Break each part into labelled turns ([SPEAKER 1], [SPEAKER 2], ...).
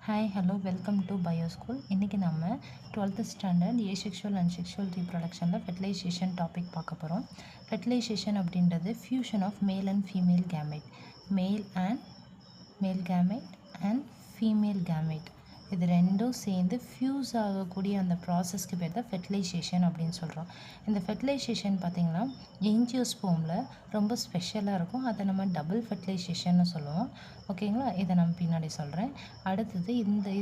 [SPEAKER 1] Hi, hello, welcome to Bioschool. இன்னைக்கு நம்ம 12th standard asexual and sexual ரீப்ரொடக்ஷனில் fertilisation topic பார்க்க போகிறோம். ஃபெர்டிலைசேஷன் அப்படின்றது fusion of male and female gamete, male gamete and female gamete இது ரெண்டும் சேர்ந்து ஃபியூஸ் ஆகக்கூடிய அந்த ப்ராசஸ்க்கு பேர் தான் ஃபெர்டிலைசேஷன் அப்படின்னு சொல்கிறோம். இந்த ஃபெர்டிலைசேஷன் பார்த்திங்கன்னா என்ஜியோஸ்போமில் ரொம்ப ஸ்பெஷலாக இருக்கும். அதை நம்ம டபுள் ஃபெர்டிலைசேஷன்னு சொல்லுவோம். ஓகேங்களா, இதை நம்ம பின்னாடி சொல்கிறேன். அடுத்தது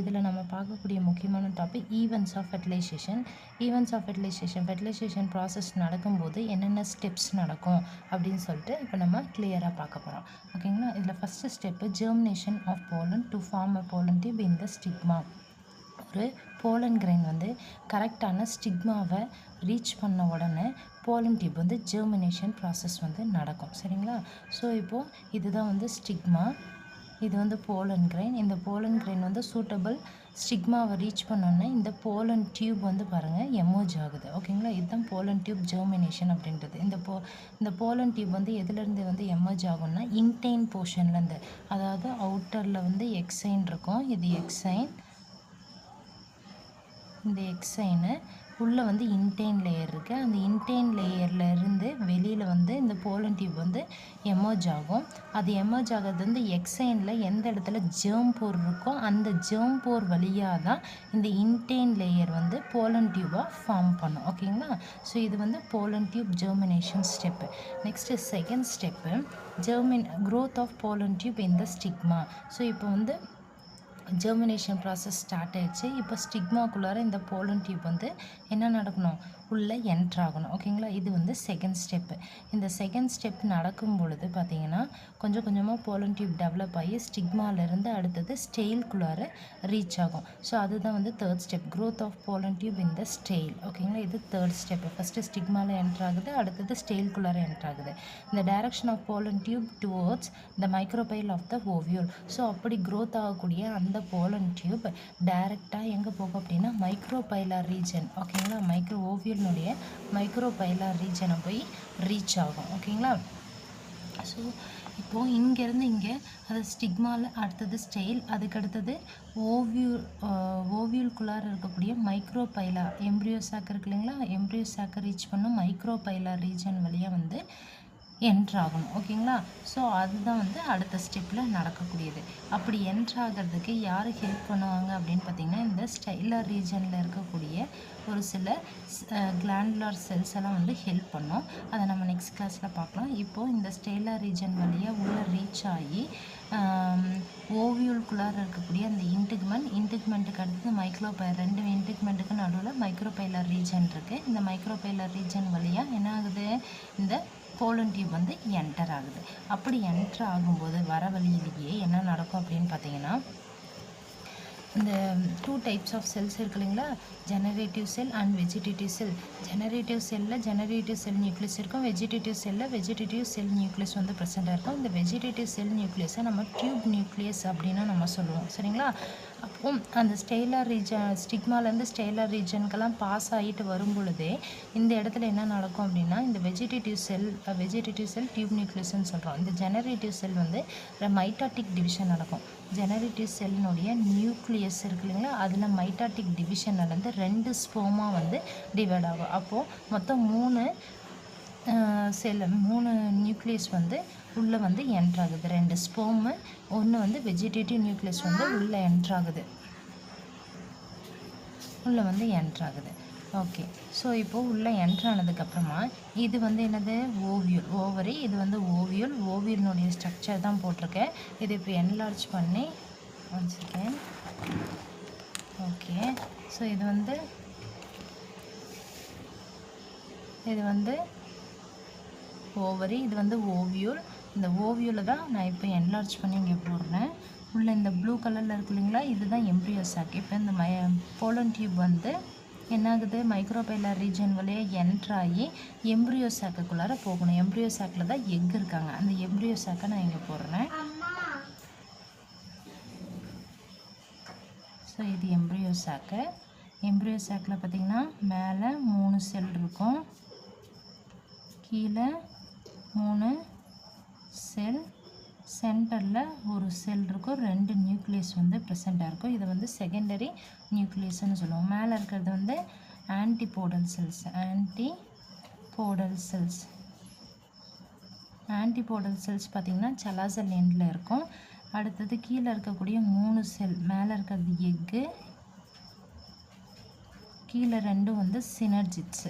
[SPEAKER 1] இதில் நம்ம பார்க்கக்கூடிய முக்கியமான topic events of fertilization process நடக்கும்போது என்னென்ன ஸ்டெப்ஸ் நடக்கும் அப்படின்னு சொல்லிட்டு இப்போ நம்ம கிளியராக பார்க்க போகிறோம். ஓகேங்களா, இதில் first step germination of pollen to form a pollen tube in the stigma. ஒரு போலன் கிரெயின் வந்து கரெக்டான ஸ்டிக்மாவை ரீச் பண்ண உடனே போலன் டியூப் வந்து ஜெர்மினேஷன் ப்ராசஸ் வந்து நடக்கும். சரிங்களா, ஸோ இப்போது இதுதான் வந்து ஸ்டிக்மா, இது வந்து போலன் கிரெயின். இந்த போலன் கிரெயின் வந்து சூட்டபிள் ஸ்டிக்மாவை ரீச் பண்ணோன்னே இந்த போலன் டியூப் வந்து பாருங்கள் எமர்ஜ் ஆகுது. ஓகேங்களா, இதுதான் போலன் டியூப் ஜெர்மினேஷன் அப்படின்றது. இந்த போலன் டியூப் வந்து எதுலேருந்து வந்து எமர்ஜ் ஆகும்னா இன்டைன் போர்ஷன்லேருந்து, அதாவது அவுட்டரில் வந்து எக்ஸைன் இருக்கும், இது எக்ஸைன், இந்த எக்ஸைனு உள்ளே வந்து இன்டைன் லேயர் இருக்குது. அந்த இன்டைன் லேயரில் இருந்து வெளியில் வந்து இந்த போலன் டியூப் வந்து எமர்ஜ் ஆகும். அது எமர்ஜ் ஆகிறது வந்து எக்ஸைனில் எந்த இடத்துல ஜெர்ம் போர் இருக்கோ அந்த ஜெர்ம் போர் வழியாக தான் இந்த இன்டைன் லேயர் வந்து போலன் டியூபாக ஃபார்ம் பண்ணும். ஓகேங்களா, ஸோ இது வந்து pollen tube germination step. Next second step growth of pollen tube in the stigma. So இப்போ வந்து ஜெர்மினேஷன் ப்ராசஸ் ஸ்டார்ட் ஆகிடுச்சு. இப்போ ஸ்டிக்மாக்குள்ளார இந்த போலன் டியூப் வந்து என்ன நடக்கணும், உள்ளே என்ட்ரு ஆகணும். ஓகேங்களா, இது வந்து செகண்ட் ஸ்டெப்பு. இந்த செகண்ட் ஸ்டெப் நடக்கும் பொழுது பார்த்திங்கன்னா கொஞ்சம் கொஞ்சமாக போலன் டியூப் டெவலப் ஆகி ஸ்டிக்மாலேருந்து அடுத்தது ஸ்டெயில்குள்ளார ரீச் ஆகும். ஸோ அதுதான் வந்து third step, growth of pollen tube in the style. ஓகேங்களா, இது தேர்ட் ஸ்டெப்பு. ஃபஸ்ட்டு ஸ்டிக்மாவில் என்ட்ரு ஆகுது, அடுத்தது ஸ்டெயில்குள்ளார என்ட்ரு ஆகுது. இந்த direction of pollen tube towards the micropyle of the ovule. So அப்படி க்ரோத் ஆகக்கூடிய அந்த போலன் டியூப் டைரெக்டாக எங்கே போகும் அப்படின்னா மைக்ரோபைலார் ரீஜன். ஓகேங்களா, ஓவியலினுடைய மைக்ரோபைலார் ரீஜனை போய் ரீச் ஆகும். ஓகேங்களா, ஸோ இப்போது இங்கேருந்து இங்கே அது ஸ்டிக்மாவில் அடுத்தது ஸ்டெயில், அதுக்கடுத்தது ஓவியூல்குள்ளார இருக்கக்கூடிய மைக்ரோபைலா எம்ப்ரியோ சாக் இருக்கு இல்லைங்களா, எம்ப்ரியோ சாக்கை ரீச் பண்ணும் மைக்ரோபைலார் ரீஜன் வழியாக வந்து என்ட்ரு ஆகணும். ஓகேங்களா, ஸோ அதுதான் வந்து அடுத்த ஸ்டெப்பில் நடக்கக்கூடியது. அப்படி என்ட்ரு ஆகிறதுக்கு யார் ஹெல்ப் பண்ணுவாங்க அப்படின்னு பார்த்திங்கன்னா இந்த ஸ்டைலர் ரீஜனில் இருக்கக்கூடிய ஒரு சில கிளாண்டுலர் செல்ஸ் எல்லாம் வந்து ஹெல்ப் பண்ணோம். அதை நம்ம நெக்ஸ்ட் கிளாஸில் பார்க்கலாம். இப்போது இந்த ஸ்டைலர் ரீஜன் வழியாக உள்ளே ரீச் ஆகி ஓவியூல்குள்ளார இருக்கக்கூடிய அந்த இன்டிக்மெண்ட்டுக்கு அடுத்தது ரெண்டு இன்டிக்மெண்ட்டுக்கு நடுவில் மைக்ரோபைலர் ரீஜன் இருக்குது. இந்த மைக்ரோபைலர் ரீஜன் வழியாக என்ன ஆகுது, இந்த போலன் டியூப் வந்து என்டர் ஆகுது. அப்படி என்டர் ஆகும்போது வர வழியிலேயே என்ன நடக்கும் அப்படின்னு பார்த்தீங்கன்னா இந்த 2 டைப்ஸ் ஆஃப் செல்ஸ் இருக்கு இல்லைங்களா, generative sell and vegetative sell. Generative sell nucleus இருக்கும், வெஜிடேட்டிவ் செல் நியூக்ளியஸ் வந்து ப்ரெசென்ட்டாக இருக்கும். இந்த வெஜிடேட்டிவ் செல் நியூக்ளியஸை நம்ம டியூப் நியூக்ளியஸ் அப்படின்னு நம்ம சொல்லுவோம். சரிங்களா, அப்போ அந்த ஸ்டிக்மாலேருந்து ஸ்டைலர் ரீஜனுக்கெல்லாம் பாஸ் ஆகிட்டு வரும் பொழுதே இந்த இடத்துல என்ன நடக்கும் அப்படின்னா இந்த வெஜிடேட்டிவ் செல் டியூப் நியூக்ளியஸ்ன்னு சொல்கிறோம். இந்த ஜெனரேட்டிவ் செல் வந்து மைட்டாட்டிக் டிவிஷன் நடக்கும். ஜெனரேட்டிவ் செல்லினுடைய நியூக்ளியஸ் இருக்கு இல்லைங்களா, அதில் மைட்டாட்டிக் டிவிஷன் நடந்து 2 ஸ்போமா வந்து டிவைட் ஆகும். அப்போது மொத்தம் 3 நியூக்ளியஸ் வந்து உள்ளே வந்து என்ட்ராகுது. 2 ஸ்போமு, ஒன்று வந்து வெஜிடேட்டிவ் நியூக்ளியஸ் வந்து உள்ளே என்ட்ராகுது. ஓகே, ஸோ இப்போது உள்ளே என்ட்ரானதுக்கப்புறமா இது வந்து என்னது ஓவரி, இது வந்து ஓவியலினுடைய ஸ்ட்ரக்சர் தான் போட்டிருக்கேன். இது இப்போ என்லார்ஜ் பண்ணி ஒன்ஸ் அகேன். ஓகே, ஸோ இது வந்து ஓவரி, இது வந்து ஓவியூல். இந்த ஓவியூலை தான் நான் இப்போ என்லார்ஜ் பண்ணி இங்கே போடுறேன். உள்ள இந்த ப்ளூ கலரில் இருக்கு இல்லைங்களா, இதுதான் எம்ப்ரியோ சாக். இப்போ இந்த போலன் டியூப் வந்து என்னாகுது, மைக்ரோபைலார் ரீஜன் வழியாக என்ட்ராகி எம்ப்ரியோ சாக்குக்குள்ளார போகணும். எம்ப்ரியோ சாக்கில் தான் எக் இருக்காங்க. அந்த எம்ப்ரியோ சாக்கை நான் இங்கே போடுறேன். ஸோ இது எம்ப்ரியோ சாக்கில் பார்த்திங்கன்னா மேலே 3 செல் இருக்கும், கீழே 3 செல் சென்டரில் ஒரு செல் இருக்கும், 2 நியூக்ளியஸ் வந்து ப்ரெசென்ட்டாக இருக்கும். இதை வந்து செகண்டரி நியூக்ளியஸ்ன்னு சொல்லுவோம். மேலே இருக்கிறது வந்து ஆன்டிபோடல் செல்ஸ். ஆன்டிபோடல் செல்ஸ் பார்த்திங்கன்னா சலாசல் எண்டில் இருக்கும். அடுத்தது கீழே இருக்கக்கூடிய 3 செல், மேலே இருக்கிறது எக்கு, கீழே 2 வந்து சினர்ஜிட்ஸ்.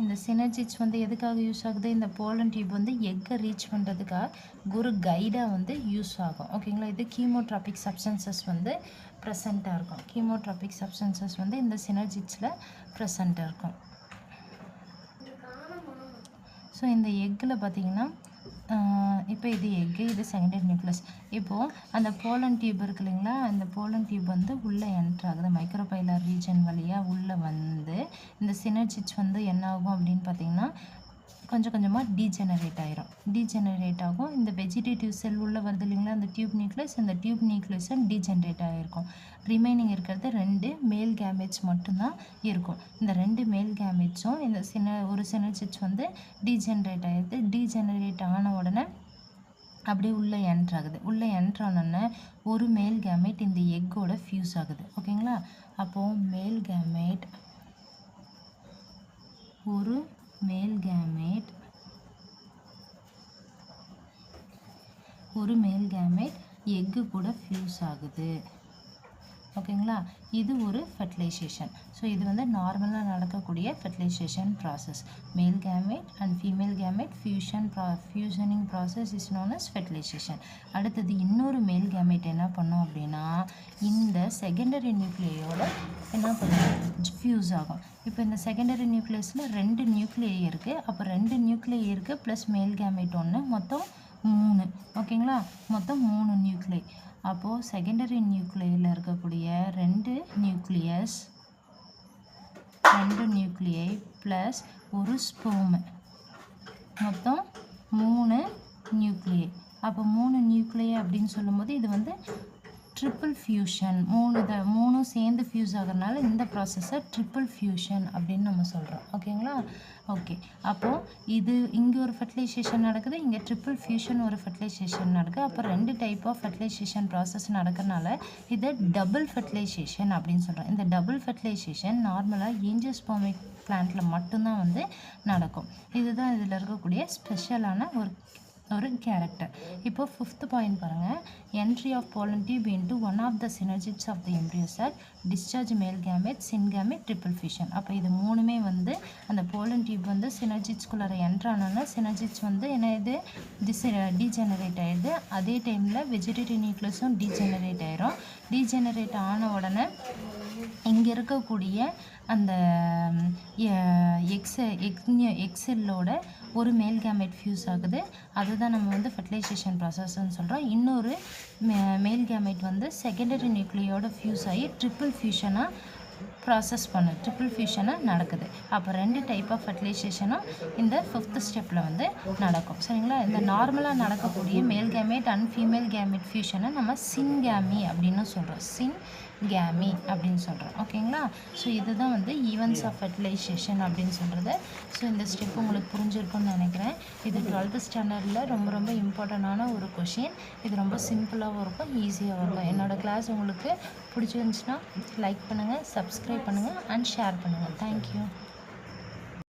[SPEAKER 1] இந்த சினர்ஜிட்ஸ் வந்து எதுக்காக யூஸ் ஆகுது? இந்த போலன் டியூப் வந்து எக்கை ரீச் பண்ணுறதுக்காக ஒரு கைடாக வந்து யூஸ் ஆகும். ஓகேங்களா? இது கீமோட்ராபிக் சப்ஸ்டன்சஸ் வந்து ப்ரெசண்ட்டாக இருக்கும். கீமோட்ராபிக் சப்ஸ்டன்சஸ் வந்து இந்த சினர்ஜிட்ஸில் ப்ரெசண்ட்டாக இருக்கும். ஸோ இந்த எக்கில் பார்த்திங்கன்னா இப்போ இது எக்கு, இது செகண்டரி நியூக்ளியஸ். இப்போது அந்த போலன் டியூப் இருக்கு இல்லைங்களா, அந்த போலன் டியூப் வந்து உள்ளே என்ட்ரு ஆகுது. மைக்ரோபைலர் ரீஜன் வழியாக உள்ளே வந்து இந்த சினர்ஜிட்ஸ் வந்து என்ன ஆகும் அப்படின்னு பார்த்திங்கன்னா கொஞ்சம் கொஞ்சமாக டீஜெனரேட் ஆகும். இந்த வெஜிடேட்டிவ் செல் உள்ளே வருது இல்லைங்களா, அந்த டியூப் நியூக்ளியஸ், இந்த டியூப் நியூக்ளியஸும் டீஜெனரேட் ஆகிருக்கும். ரிமைனிங் இருக்கிறது 2 மேல் கேமெட்ஸ் மட்டும்தான் இருக்கும். இந்த 2 மேல் கேமெட்ஸும் இந்த ஒரு சினர்ஜிட்ஸ் வந்து டீஜெனரேட் ஆகிடுது. டீஜெனரேட் ஆன உடனே அப்படியே உள்ளே என்ட்ரு ஆகுது. உள்ளே என்ட்ரு ஆனோடனே ஒரு மேல் கேமெட் இந்த எக்கோட ஃபியூஸ் ஆகுது. ஓகேங்களா? அப்போது ஒரு மேல் கேமெட் எக்கு கூட ஃபியூஸ் ஆகுது. ஓகேங்களா? இது ஒரு ஃபெர்டிலைசேஷன். ஸோ இது வந்து நார்மலாக நடக்கக்கூடிய fertilisation process. Male gamete and female gamete fusioning process is known as fertilisation. அடுத்தது இன்னொரு மேல் கேமெட் என்ன பண்ணோம் அப்படின்னா இந்த செகண்டரி நியூக்ளியோட என்ன பண்ணும், ஃபியூஸ் ஆகும். இப்போ இந்த செகண்டரி நியூக்ளியஸில் 2 நியூக்ளியை இருக்குது. அப்போ 2 நியூக்ளியை இருக்குது ப்ளஸ் மேல் கேமெட் 1, மொத்தம் 3. ஓகேங்களா? மொத்தம் 3 நியூக்ளியை. அப்போது செகண்டரி நியூக்ளியில் இருக்கக்கூடிய 2 நியூக்ளியை ப்ளஸ் ஒரு ஸ்பெர்ம், மொத்தம் 3 நியூக்ளியை. அப்போ 3 நியூக்ளியை அப்படின்னு சொல்லும்போது இது வந்து ட்ரிபிள் ஃபியூஷன். 3 சேர்ந்து ஃபியூஸ் ஆகிறதுனால இந்த ப்ராசஸை ட்ரிபிள் ஃபியூஷன் அப்படின்னு நம்ம சொல்கிறோம். ஓகேங்களா? ஓகே. அப்போது இது இங்கே ஒரு ஃபெர்டிலைசேஷன் நடக்குது, இங்கே ட்ரிபிள் ஃபியூஷன் ஒரு ஃபெர்டிலைசேஷன் நடக்குது. அப்போ 2 டைப் ஆஃப் ஃபெர்டிலைசேஷன் ப்ராசஸ் நடக்கிறனால இதை டபுள் ஃபெர்டிலைசேஷன் அப்படின்னு சொல்கிறோம். இந்த டபுள் ஃபெர்டிலைசேஷன் நார்மலாக ஏஞ்சியோஸ்பெர்மிக் பிளான்ட்டில் மட்டும்தான் வந்து நடக்கும். இதுதான் இதில் இருக்கக்கூடிய ஸ்பெஷலான ஒரு கேரக்டர். இப்போ 5th பாயிண்ட் பாருங்கள். Entry of pollen tube into one of the synergids of the embryo cell, discharge male gamete, syngamy, triple fusion. அப்போ இது 3மே வந்து அந்த போலன் டியூப் வந்து சினர்ஜிட்ஸ்குள்ளார என்ட்ரானோன்னா சினர்ஜிட்ஸ் வந்து என்ன இது டீஜெனரேட் ஆகிடுது. அதே டைமில் வெஜிடேட்டிவ் நியூக்ளியஸும் டீஜெனரேட் ஆகிரும். டீஜெனரேட் ஆன உடனே இங்கே இருக்கக்கூடிய அந்த எக்ஸெல்லோட ஒரு மேல் கேமெட் ஃபியூஸ் ஆகுது. அதுதான் நம்ம வந்து ஃபெர்டிலைசேஷன் ப்ராசஸ்ன்னு சொல்கிறோம். இன்னொரு மேல் கேமெட் வந்து செகண்டரி நியூக்ளியோட ஃபியூஸ் ஆகி ட்ரிபிள் ஃபியூஷனாக நடக்குது. அப்போ 2 டைப் ஆஃப் ஃபெர்டிலைசேஷனும் இந்த 5th ஸ்டெப்பில் வந்து நடக்கும். சரிங்களா? இந்த நார்மலாக நடக்கக்கூடிய male gamete and female gamete ஃபியூஷனை நம்ம சின்கேமி அப்படின்னு சொல்கிறோம். ஓகேங்களா? ஸோ இதுதான் வந்து ஈவெண்ட்ஸ் ஆஃப் ஃபெர்டிலைசேஷன் அப்படின்னு சொல்கிறது. ஸோ இந்த ஸ்டெப் உங்களுக்கு புரிஞ்சிருக்கும்னு நினைக்கிறேன். இது 12th ஸ்டாண்டர்டில் ரொம்ப இம்பார்ட்டண்டான ஒரு கொஷின். இது ரொம்ப சிம்பிளாகவும் இருக்கும், ஈஸியாகவும் இருக்கும். என்னோடய கிளாஸ் உங்களுக்கு பிடிச்சிருந்துச்சுன்னா லைக் பண்ணுங்கள், சப்ஸ்கிரைப் பண்ணுங்கள் அண்ட் ஷேர் பண்ணுங்கள். தேங்க்யூ.